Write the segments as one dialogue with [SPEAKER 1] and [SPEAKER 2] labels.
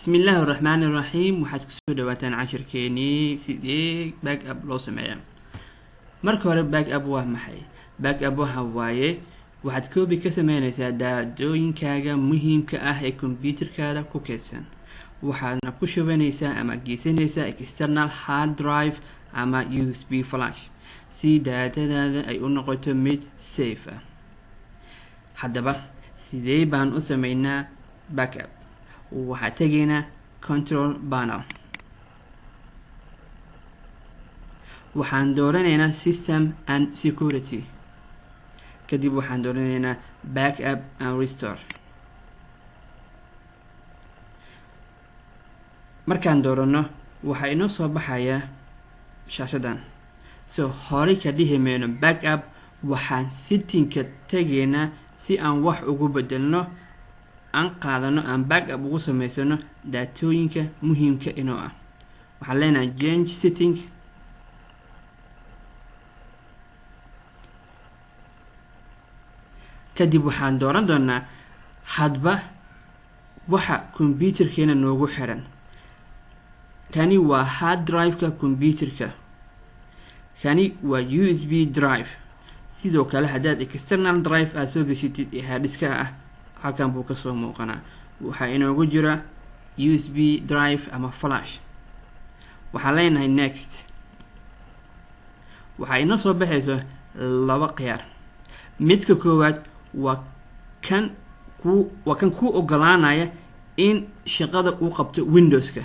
[SPEAKER 1] بسم الله الرحمن الرحيم waxaad kusoo dhawaataan cashirkeenii sidee backup loo sameeyaa. marka hore backup waa maxay? backup waxa waaye waxaad copy ka sameynaysaa daatooyinkaaga muhiimka ah ee computerkaada ku kaydsan, waxaadna ku shubanaysaa ama geysanaysaa external hard drive ama USB flash si daatadaada ay u noqoto mid safe ah. haddaba sidee baan u sameynaa backup? waxaan tegaynaa control panel, waxaan dooranaynaa system and security, kadib waxaan dooranaynaa backup and restore. markaan doorano waxaa inoo soo baxaya shaashadan. horey ka dhihi mayno backup, waxaan settingka tegaynaa si aan wax ugu bedelno, aan qaadano, aan backup ugu samaysano daatooyinka muhiimka inoo ah. waxaan leenahay change setting, kadib waxaan dooran doonaa hadba waxa computerkeena noogu xiran. kani waa hard drive-ka computerka, kani waa USB drive. sidoo kale haddaad external drive aad soo geshitid ee hard diska ah, halkan buu kasoo muuqanaa. waxaa inoogu jira USB drive ama flash. waxaan leenahay next. waxaa inoo soo baxayso laba khiyaar. midka koowaad waa kan ku ogolaanaya in shaqada uu qabto Windowska,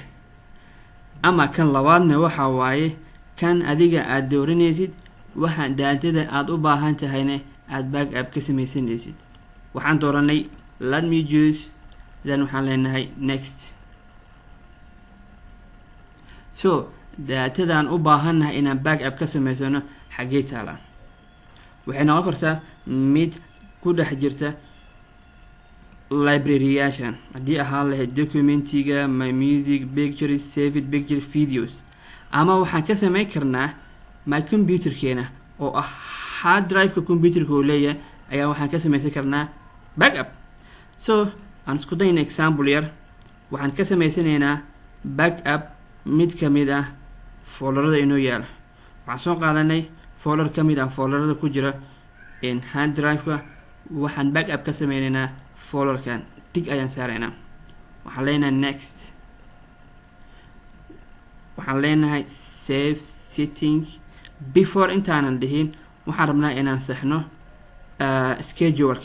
[SPEAKER 1] ama kan labaadna waxa waaye kan adiga aad dooranaysid waxa daatada aad u baahan tahayna aad backup ka samaysanaysid. waxaan dooranay let me choose, then waxaan leenahay next. daatadaan u baahannahay inaan backup ka samaysano xaggee taala? waxay noqon kartaa mid ku dhex jirta library-yaashan, haddii ahaan lahayd documentiga, my music, pictures, saved picture, videos. ama waxaan ka samayn karnaa my computerkeena oo ah hard drive-ka computerka uu leeyahay ayaa waxaan ka samaysan karnaa backup. aan isku dayna example yar. waxaan ka samaysanaynaa backup mid ka mid ah folderada inoo yaala. waxaan soo qaadanay folder ka mid ah folderada ku jira hard drive-ka. waxaan backup ka sameynaynaa folderkan, dig ayaan saaraynaa. waxaan leenahay next. waxaan leenahay save setting. before intaanan dhihin waxaan rabnaa inaan saxno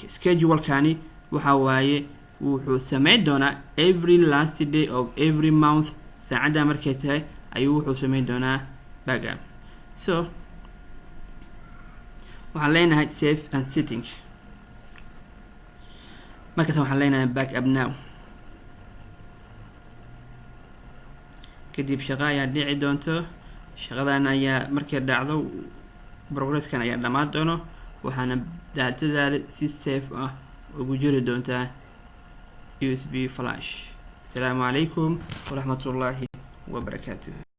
[SPEAKER 1] schedule-kani waxa waaye wuxuu sameyn doonaa every last day of every month. saacadda markay tahay ayuu wuxuu sameyn doonaa backup. waxaan leenahay save and setting. markaas waxaan leenahay backup now. kadib shaqo ayaa dhici doonto. shaqadan ayaa markay dhacdo progresskan ayaa dhammaan doono, waxaana daatadaada si safe ah ugu jiri doontaa USB flash. السلام عليكم ورحمة الله وبركاته.